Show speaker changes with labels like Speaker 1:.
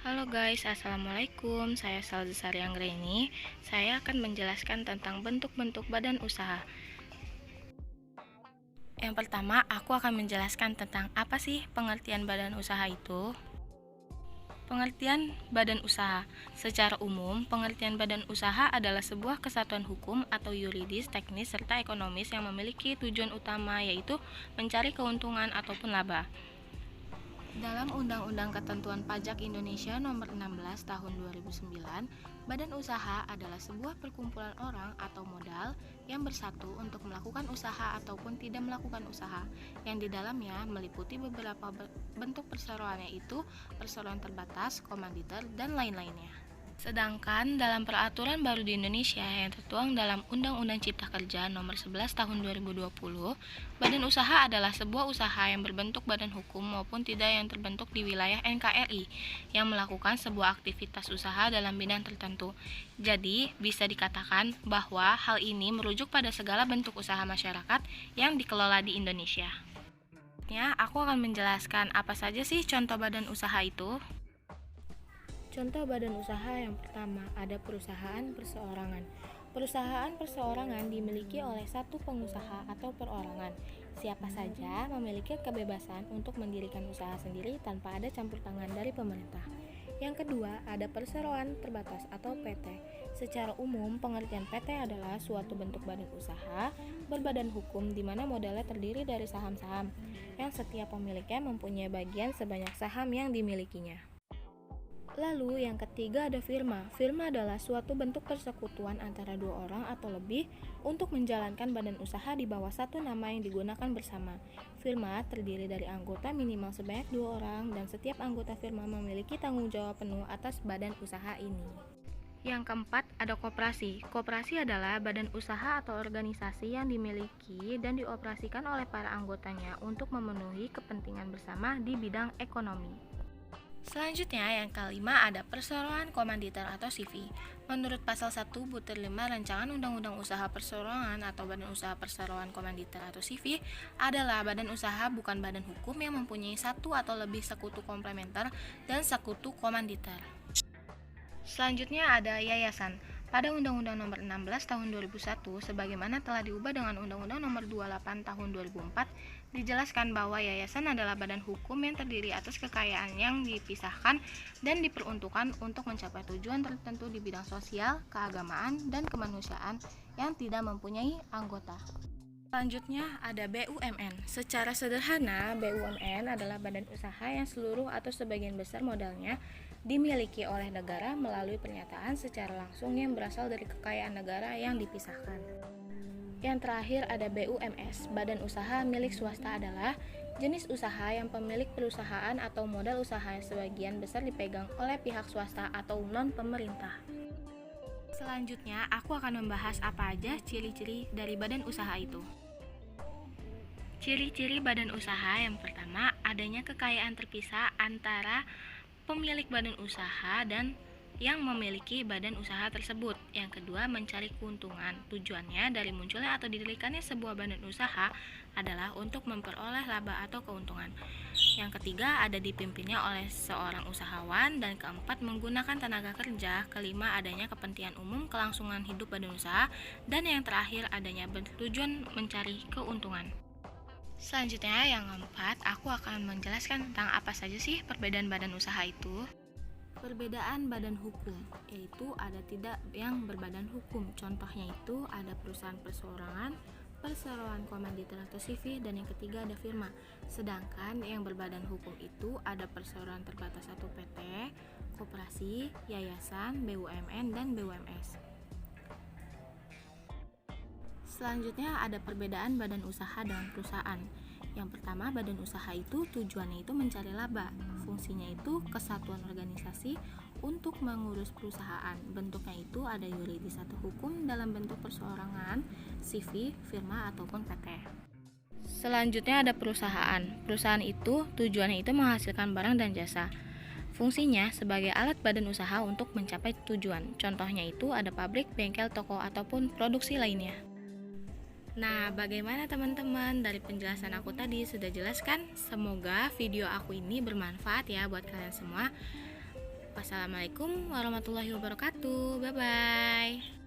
Speaker 1: Halo guys, Assalamualaikum. Saya Salza Saryanggreni. Saya akan menjelaskan tentang bentuk-bentuk badan usaha. Yang pertama, aku akan menjelaskan tentang apa sih pengertian badan usaha itu. Pengertian badan usaha. Secara umum, pengertian badan usaha adalah sebuah kesatuan hukum atau yuridis, teknis, serta ekonomis yang memiliki tujuan utama yaitu mencari keuntungan ataupun laba. Dalam Undang-Undang Ketentuan Pajak Indonesia Nomor 16 Tahun 2009, badan usaha adalah sebuah perkumpulan orang atau modal yang bersatu untuk melakukan usaha ataupun tidak melakukan usaha, yang di dalamnya meliputi beberapa bentuk perseroan yaitu perseroan terbatas, komanditer, dan lain-lainnya. Sedangkan dalam peraturan baru di Indonesia yang tertuang dalam Undang-Undang Cipta Kerja Nomor 11 Tahun 2020, badan usaha adalah sebuah usaha yang berbentuk badan hukum maupun tidak yang terbentuk di wilayah NKRI yang melakukan sebuah aktivitas usaha dalam bidang tertentu. Jadi, bisa dikatakan bahwa hal ini merujuk pada segala bentuk usaha masyarakat yang dikelola di Indonesia. Aku akan menjelaskan apa saja sih contoh badan usaha itu. Contoh badan usaha yang pertama, ada perusahaan perseorangan. Perusahaan perseorangan dimiliki oleh satu pengusaha atau perorangan. Siapa saja memiliki kebebasan untuk mendirikan usaha sendiri tanpa ada campur tangan dari pemerintah. Yang kedua, ada perseroan terbatas atau PT. Secara umum, pengertian PT adalah suatu bentuk badan usaha berbadan hukum di mana modelnya terdiri dari saham-saham yang setiap pemiliknya mempunyai bagian sebanyak saham yang dimilikinya. Lalu yang ketiga ada firma. Firma adalah suatu bentuk persekutuan antara dua orang atau lebih untuk menjalankan badan usaha di bawah satu nama yang digunakan bersama. Firma terdiri dari anggota minimal sebanyak 2 orang dan setiap anggota firma memiliki tanggung jawab penuh atas badan usaha ini. Yang keempat ada koperasi. Koperasi adalah badan usaha atau organisasi yang dimiliki dan dioperasikan oleh para anggotanya untuk memenuhi kepentingan bersama di bidang ekonomi. Selanjutnya, yang kelima ada perseroan komanditer atau CV. Menurut pasal 1 butir 5 Rancangan Undang-Undang Usaha Perseroan atau Badan Usaha Perseroan Komanditer atau CV adalah badan usaha bukan badan hukum yang mempunyai satu atau lebih sekutu komplementer dan sekutu komanditer. Selanjutnya ada yayasan. Pada Undang-Undang Nomor 16 Tahun 2001, sebagaimana telah diubah dengan Undang-Undang Nomor 28 Tahun 2004, dijelaskan bahwa yayasan adalah badan hukum yang terdiri atas kekayaan yang dipisahkan dan diperuntukkan untuk mencapai tujuan tertentu di bidang sosial, keagamaan, dan kemanusiaan yang tidak mempunyai anggota. Selanjutnya ada BUMN. Secara sederhana, BUMN adalah badan usaha yang seluruh atau sebagian besar modalnya dimiliki oleh negara melalui pernyataan secara langsung yang berasal dari kekayaan negara yang dipisahkan. Yang terakhir ada BUMS. Badan usaha milik swasta adalah jenis usaha yang pemilik perusahaan atau modal usaha yang sebagian besar dipegang oleh pihak swasta atau non-pemerintah. Selanjutnya, aku akan membahas apa aja ciri-ciri dari badan usaha itu. Ciri-ciri badan usaha yang pertama, adanya kekayaan terpisah antara pemilik badan usaha dan yang memiliki badan usaha tersebut. Yang kedua, mencari keuntungan. Tujuannya dari munculnya atau didirikannya sebuah badan usaha adalah untuk memperoleh laba atau keuntungan. Yang ketiga, ada dipimpinnya oleh seorang usahawan. Dan keempat, menggunakan tenaga kerja. Kelima, adanya kepentingan umum, kelangsungan hidup badan usaha. Dan yang terakhir, adanya bertujuan mencari keuntungan. Selanjutnya, yang keempat, aku akan menjelaskan tentang apa saja sih perbedaan badan usaha itu. Perbedaan badan hukum, yaitu ada tidak yang berbadan hukum. Contohnya itu ada perusahaan perseorangan, perseroan komanditer atau CV, dan yang ketiga ada firma. Sedangkan yang berbadan hukum itu ada perseroan terbatas atau PT, koperasi, yayasan, BUMN, dan BUMS. Selanjutnya ada perbedaan badan usaha dengan perusahaan. Yang pertama, badan usaha itu tujuannya itu mencari laba. Fungsinya itu kesatuan organisasi untuk mengurus perusahaan. Bentuknya itu ada yuridis atau hukum dalam bentuk perseorangan, CV, firma, ataupun PT. Selanjutnya ada perusahaan. Perusahaan itu tujuannya itu menghasilkan barang dan jasa. Fungsinya sebagai alat badan usaha untuk mencapai tujuan. Contohnya itu ada pabrik, bengkel, toko, ataupun produksi lainnya. Nah, bagaimana teman-teman? Dari penjelasan aku tadi sudah jelas kan? Semoga video aku ini bermanfaat ya buat kalian semua. Wassalamualaikum warahmatullahi wabarakatuh. Bye bye.